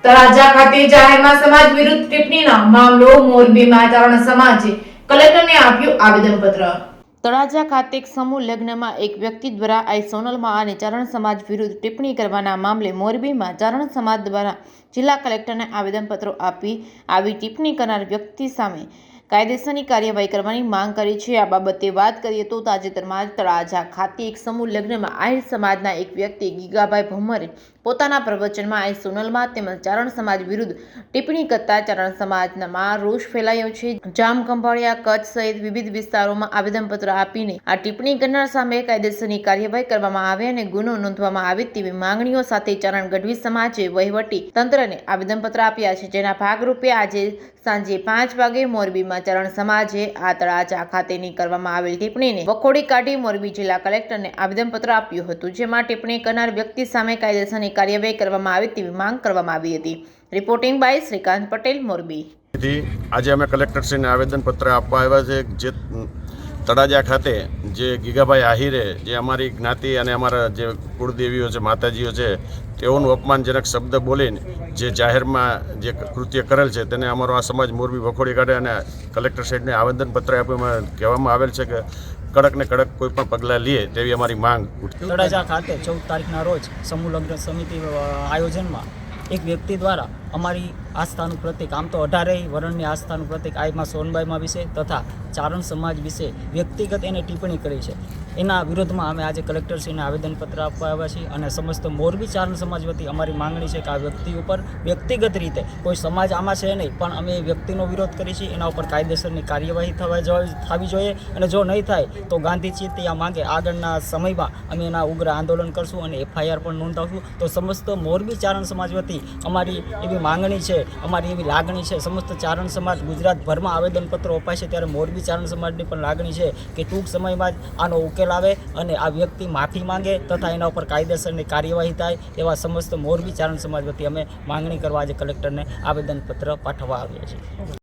તળાજા ખાતે જાહેરમાં સમાજ વિરુદ્ધ ટિપ્પણીનો મામલો મોરબીમાં ચારણ સમાજે કલેક્ટરને આપ્યું આવેદનપત્ર। તળાજા ખાતે એક સમૂહ લગ્નમાં એક વ્યક્તિ દ્વારા આઈ સોનલમાં અને ચારણ સમાજ વિરુદ્ધ ટિપ્પણી કરવાના મામલે મોરબીમાં ચારણ સમાજ દ્વારા જિલ્લા કલેક્ટરને આવેદનપત્રો આપી આવી ટિપ્પણી કરનાર વ્યક્તિ સામે કાયદેસરની કાર્યવાહી કરવાની માંગ કરી છે। આ બાબતે વાત કરીએ તો તાજેતરમાં જ તળાજા ખાતે એક સમૂહ લગ્નમાં આહિર સમાજના એક વ્યક્તિ ગીગાભાઈ ભમરે પોતાના પ્રવચનમાં આઈ સોનલમાં તેમજ ચારણ સમાજ વિરુદ્ધ ટિપ્પણી કરતા ચારણ સમાજમાં રોષ ફેલાયો છે। જામખંભાળિયા, કચ્છ સહિત વિવિધ વિસ્તારોમાં આવેદનપત્ર આપીને આ ટિપ્પણી કરનાર સામે કાયદેસરની કાર્યવાહી કરવામાં આવે અને ગુનો નોંધવામાં આવે તેવી માંગણીઓ સાથે ચારણ ગઢવી સમાજે વહીવટી તંત્રને આવેદનપત્ર આપ્યા છે। જેના ભાગરૂપે આજે સાંજે 5 વાગે મોરબીમાં ચારણ સમાજે આ તળાજા ખાતેની કરવામાં આવેલ ટિપ્પણીને વખોડી કાઢી મોરબી જિલ્લા કલેક્ટરને આવેદનપત્ર આપ્યું હતું, જેમાં ટિપ્પણી કરનાર વ્યક્તિ સામે કાયદેસરની કાર્યવાહી કરવામાં આવે તેવી માંગ કરવામાં આવી હતી। Reporting by Shrikant Patel, Morbi. આજે અમે કલેક્ટરશ્રીને આવેદનપત્ર આપવા આવ્યા છે। જે તળાજા ખાતે જે ગીગાભાઈ આહિરે જે અમારી જ્ઞાતિ અને અમારા જે કુળદેવીઓ છે, માતાજીઓ છે, તેઓનું અપમાનજનક શબ્દ બોલીને જે જાહેરમાં જે કૃત્ય કરેલ છે તેને અમારો આ સમાજ મોરબી વખોડી કાઢે અને કલેક્ટર સાહેબને આવેદનપત્ર આપવામાં કહેવામાં આવેલ છે કે કડક ને કડક કોઈ પણ પગલાં લે તેવી અમારી માંગ ઉઠી। તળાજા ખાતે 14 તારીખના રોજ સમૂહ લગ્ન સમિતિ આયોજનમાં એક વ્યક્તિ દ્વારા અમારી આસ્થાનું પ્રતીક, આમ તો 18 વર્ણની આસ્થાનું પ્રતીક આઈમાં સોનબાઈમાં વિશે તથા ચારણ સમાજ વિશે વ્યક્તિગત એને ટિપ્પણી કરી છે। એના વિરોધમાં અમે આજે કલેક્ટરશ્રીને આવેદનપત્ર આપવા આવ્યા છીએ અને સમસ્ત મોરબી ચારણ સમાજ વતી અમારી માંગણી છે કે આ વ્યક્તિ ઉપર વ્યક્તિગત રીતે કોઈ સમાજ આમાં છે નહીં, પણ અમે એ વ્યક્તિનો વિરોધ કરી છીએ। એના ઉપર કાયદેસરની કાર્યવાહી થવી જોઈએ અને જો નહીં થાય તો ગાંધીજી આ માંગે આગળના સમયમાં અમે એના ઉગ્ર આંદોલન કરશું અને FIR પણ નોંધાવશું। તો સમસ્ત મોરબી ચારણ સમાજ વતી અમારી એવી માંગણી છે, અમારી એવી લાગણી છે। સમસ્ત ચારણ સમાજ ગુજરાતભરમાં આવેદનપત્રો અપાય છે, ત્યારે મોરબી ચારણ સમાજની પણ લાગણી છે કે ટૂંક સમયમાં જ આનો ઉકેલ આવે અને આ વ્યક્તિ માફી માંગે તથા એના ઉપર કાયદેસરની કાર્યવાહી થાય એવા સમસ્ત મોરબી ચારણ સમાજ વતી અમે માંગણી કરવા આજે કલેક્ટરને આવેદનપત્ર પાઠવવા આવ્યા છીએ।